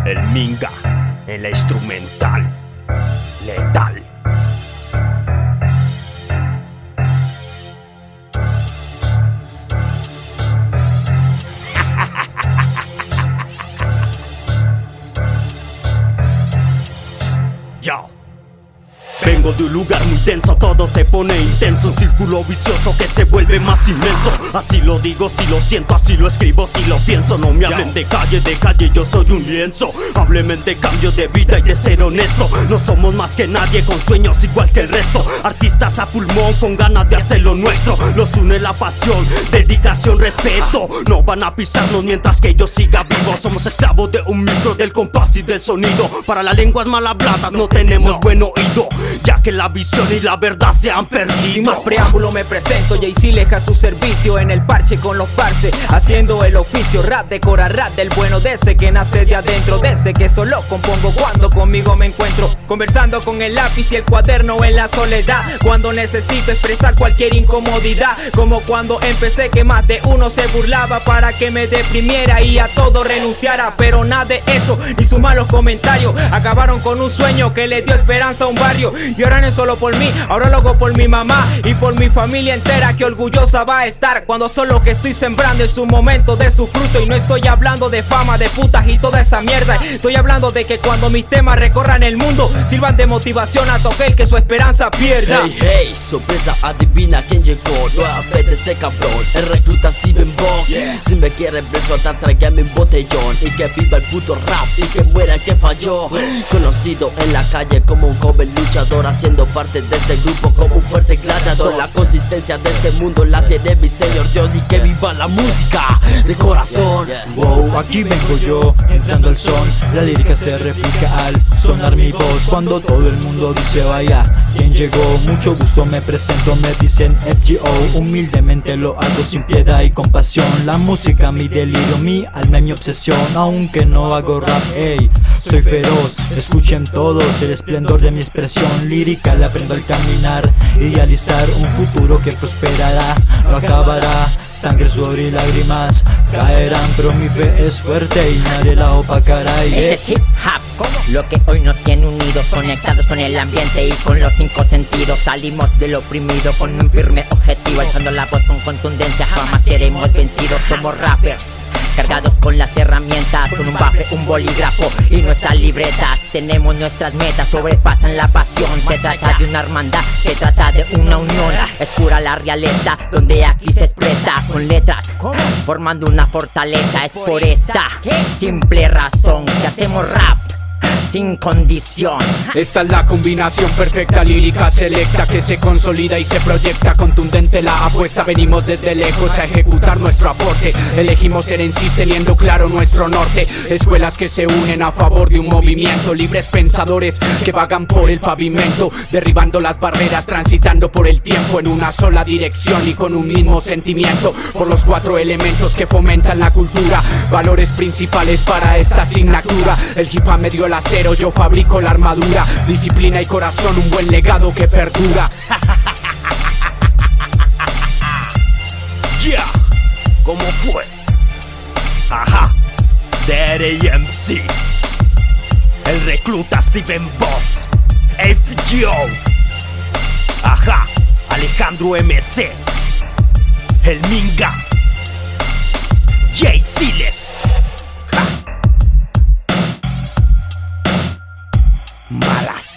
El Minga en la instrumental letal. Yo. Vengo de un lugar muy denso, todo se pone intenso. Un círculo vicioso que se vuelve más inmenso. Así lo digo, si lo siento, así lo escribo, si lo pienso. No me hablen de calle, yo soy un lienzo. Háblenme de cambio de vida y de ser honesto. No somos más que nadie, con sueños igual que el resto. Artistas a pulmón, con ganas de hacer lo nuestro. Nos une la pasión, dedicación, respeto. No van a pisarnos mientras que yo siga vivo. Somos esclavos de un micro, del compás y del sonido. Para las lenguas mal habladas no tenemos buen oído, ya que la visión y la verdad se han perdido. Sin más preámbulo me presento, Jay-Z deja su servicio en el parche con los parce, haciendo el oficio. Rap de cora, rap del bueno, de ese que nace de adentro, de ese que solo compongo cuando conmigo me encuentro, conversando con el lápiz y el cuaderno en la soledad, cuando necesito expresar cualquier incomodidad, como cuando empecé que más de uno se burlaba para que me deprimiera y a todo renunciara. Pero nada de eso, ni sus malos comentarios acabaron con un sueño que le dio esperanza a un barrio. Y ahora no es solo por mí, ahora lo hago por mi mamá y por mi familia entera, que orgullosa va a estar cuando solo que estoy sembrando es un momento de su fruto. Y no estoy hablando de fama, de putas y toda esa mierda. Estoy hablando de que cuando mis temas recorran el mundo sirvan de motivación a todo aquel que su esperanza pierda. Hey, hey, sorpresa, adivina quién llegó. Nuevamente este cabrón, el recluta Steven Box. Si me quieren ver flotar, tráigame un botellón. Y que viva el puto rap y que muera el que falló. Conocido en la calle como un joven luchador, haciendo parte de este grupo como un fuerte gladiador. La consistencia de este mundo la tiene mi señor Dios. Y que viva la música de corazón. Wow, aquí vengo yo, entrando al son. La lírica se replica al sonar mi voz. Cuando todo el mundo dice vaya, ¿quién llegó? Mucho gusto, me presento, me dicen FGO. Humildemente lo hago sin piedad y compasión. La música mi delirio, mi alma y mi obsesión. Aunque no hago rap, ey, soy feroz. Escuchen todos el esplendor de mi expresión lírica. Le aprendo al caminar, idealizar un futuro que prosperará, no acabará. Sangre, sudor y lágrimas caerán, pero mi fe es fuerte y nadie la opacará. Este es hip hop, lo que hoy nos tiene unidos, conectados con el ambiente y con los cinco sentidos. Salimos del oprimido con un firme objetivo, alzando la voz con contundencia, jamás seremos vencidos. Somos rappers cargados con las herramientas, con un bafle, un bolígrafo y nuestras libretas. Tenemos nuestras metas, sobrepasan la pasión. Se trata de una hermandad, se trata de una unión. Es pura la realeza, donde aquí se expresa con letras, formando una fortaleza. Es por esa simple razón que hacemos rap sin condición. Esa es la combinación perfecta, lírica selecta que se consolida y se proyecta. Contundente la apuesta, venimos desde lejos a ejecutar nuestro aporte. Elegimos ser en sí teniendo claro nuestro norte. Escuelas que se unen a favor de un movimiento. Libres pensadores que vagan por el pavimento, derribando las barreras, transitando por el tiempo en una sola dirección y con un mismo sentimiento. Por los cuatro elementos que fomentan la cultura, valores principales para esta asignatura. El hip hop me dio el acero, yo fabrico la armadura. Disciplina y corazón, un buen legado que perdura. Yeah, ¿cómo fue? Ajá, Daddy MC, el recluta Steven Box, FGO. Ajá, Alejandro MC, el Minga, Jay-Z. Malas.